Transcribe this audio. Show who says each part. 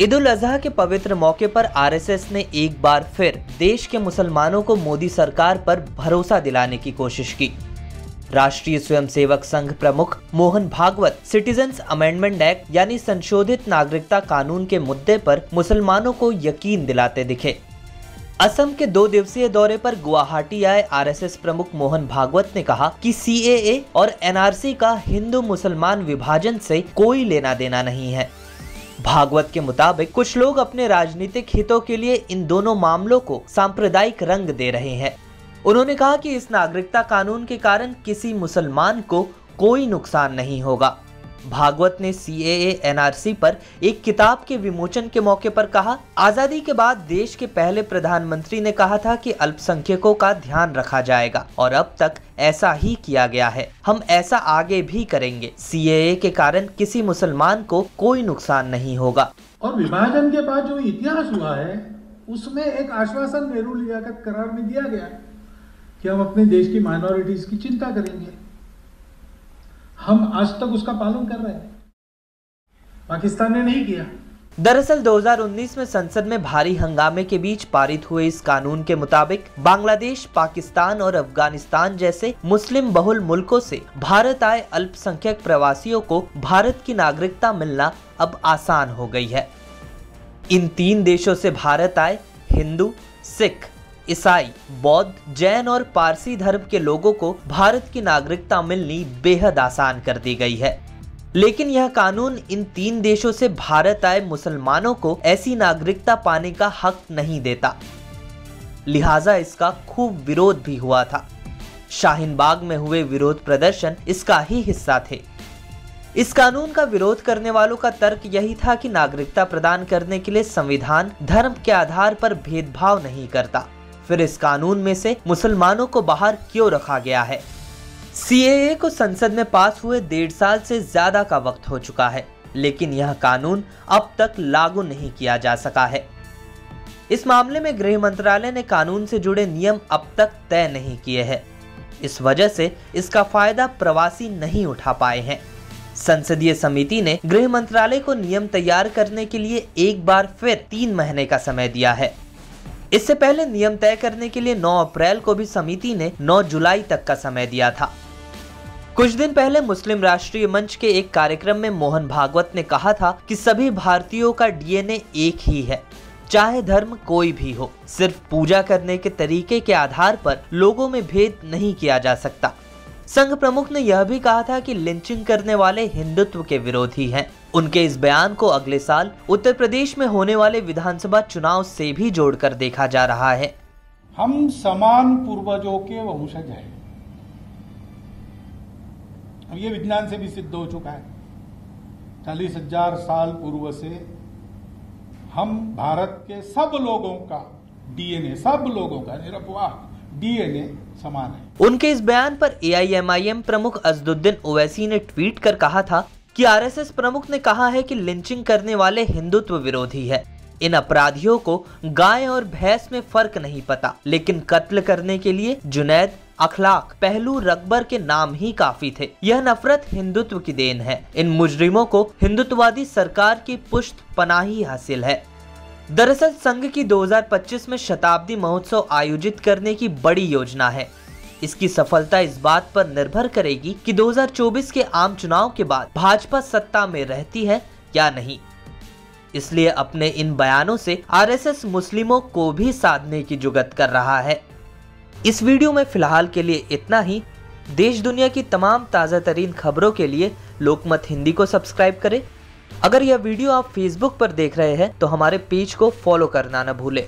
Speaker 1: ईद उल अजहा के पवित्र मौके पर आरएसएस ने एक बार फिर देश के मुसलमानों को मोदी सरकार पर भरोसा दिलाने की कोशिश की। राष्ट्रीय स्वयंसेवक संघ प्रमुख Mohan Bhagwat citizens amendment act यानी संशोधित नागरिकता कानून के मुद्दे पर मुसलमानों को यकीन दिलाते दिखे। असम के 2 दिवसीय दौरे पर गुवाहाटी आए आरएसएस प्रमुख मोहन भागवत ने कहा कि सीएए और एनआरसी का हिंदू मुसलमान विभाजन से कोई लेना देना नहीं है। भागवत के मुताबिक कुछ लोग अपने राजनीतिक हितों के लिए इन दोनों मामलों को सांप्रदायिक रंग दे रहे हैं। उन्होंने कहा कि इस नागरिकता कानून के कारण किसी मुसलमान को कोई नुकसान नहीं होगा। भागवत ने सीएए एनआरसी पर एक किताब के विमोचन के मौके पर कहा, आजादी के बाद देश के पहले प्रधानमंत्री ने कहा था कि अल्पसंख्यकों का ध्यान रखा जाएगा और अब तक ऐसा ही किया गया है। हम ऐसा आगे भी करेंगे। सीएए के कारण किसी मुसलमान को कोई नुकसान नहीं होगा।
Speaker 2: और विभाजन के बाद जो इतिहास हुआ है उसमें एक आश्वासन नेहरू लियाकत करार में दिया गया कि हम अपने देश की माइनॉरिटीज की चिंता करेंगे। हम आज तक उसका पालन कर रहे हैं, पाकिस्तान ने नहीं किया।
Speaker 1: दरअसल 2019 में संसद में भारी हंगामे के बीच पारित हुए इस कानून के मुताबिक बांग्लादेश, पाकिस्तान और अफगानिस्तान जैसे मुस्लिम बहुल मुल्कों से भारत आए अल्पसंख्यक प्रवासियों को भारत की नागरिकता मिलना अब आसान हो गई है। इन 3 देशों से भारत आए हिंदू, सिख, ईसाई, बौद्ध, जैन और पारसी धर्म के लोगों को भारत की नागरिकता मिलनी बेहद आसान कर दी गई है। लेकिन यह कानून इन 3 देशों से भारत आए मुसलमानों को ऐसी नागरिकता पाने का हक नहीं देता। लिहाजा इसका खूब विरोध भी हुआ था। शाहीन बाग में हुए विरोध प्रदर्शन इसका ही हिस्सा थे। इस कानून का विरोध करने वालों का तर्क यही था कि नागरिकता प्रदान करने के लिए संविधान धर्म के आधार पर भेदभाव नहीं करता। फिर इस कानून में से मुसलमानों को बाहर क्यों रखा गया है? सीएए को संसद में पास हुए 1.5 साल से ज्यादा का वक्त हो चुका है, लेकिन यह कानून अब तक लागू नहीं किया जा सका है। इस मामले में गृह मंत्रालय ने कानून से जुड़े नियम अब तक तय नहीं किए हैं। इस वजह से इसका फायदा प्रवासी नहीं उठा पाए हैं। संसदीय समिति ने गृह मंत्रालय को नियम तैयार करने के लिए एक बार फिर 3 महीने का समय दिया है। इससे पहले नियम तय करने के लिए 9 अप्रैल को भी समिति ने 9 जुलाई तक का समय दिया था। कुछ दिन पहले मुस्लिम राष्ट्रीय मंच के एक कार्यक्रम में मोहन भागवत ने कहा था कि सभी भारतीयों का डीएनए एक ही है, चाहे धर्म कोई भी हो। सिर्फ पूजा करने के तरीके के आधार पर लोगों में भेद नहीं किया जा सकता। संघ प्रमुख ने यह भी कहा था कि लिंचिंग करने वाले हिंदुत्व के विरोधी हैं। उनके इस बयान को अगले साल उत्तर प्रदेश में होने वाले विधानसभा चुनाव से भी जोड़कर देखा जा रहा है।
Speaker 2: हम समान पूर्वजों के वंशज हैं। अब ये विज्ञान से भी सिद्ध हो चुका है। 40,000 साल पूर्व से हम भारत के सब लोगों का डीएनए, सब लोगों का निरपवाह डीएनए समान है।
Speaker 1: उनके इस बयान पर एआईएमआईएम प्रमुख असदुद्दीन ओवैसी ने ट्वीट कर कहा था कि आरएसएस प्रमुख ने कहा है कि लिंचिंग करने वाले हिंदुत्व विरोधी है। इन अपराधियों को गाय और भैंस में फर्क नहीं पता, लेकिन कत्ल करने के लिए जुनैद, अखलाक, पहलू, रकबर के नाम ही काफी थे। यह नफरत हिंदुत्व की देन है। इन मुजरिमों को हिंदुत्ववादी सरकार की पुष्ट पनाही हासिल है। दरअसल संघ की 2025 में शताब्दी महोत्सव आयोजित करने की बड़ी योजना है। इसकी सफलता इस बात पर निर्भर करेगी कि 2024 के आम चुनाव के बाद भाजपा सत्ता में रहती है या नहीं। इसलिए अपने इन बयानों से आरएसएस मुस्लिमों को भी साधने की जुगत कर रहा है। इस वीडियो में फिलहाल के लिए इतना ही। देश दुनिया की तमाम ताज़ा तरीन खबरों के लिए लोकमत हिंदी को सब्सक्राइब करें। अगर यह वीडियो आप फेसबुक पर देख रहे हैं तो हमारे पेज को फॉलो करना न भूलें।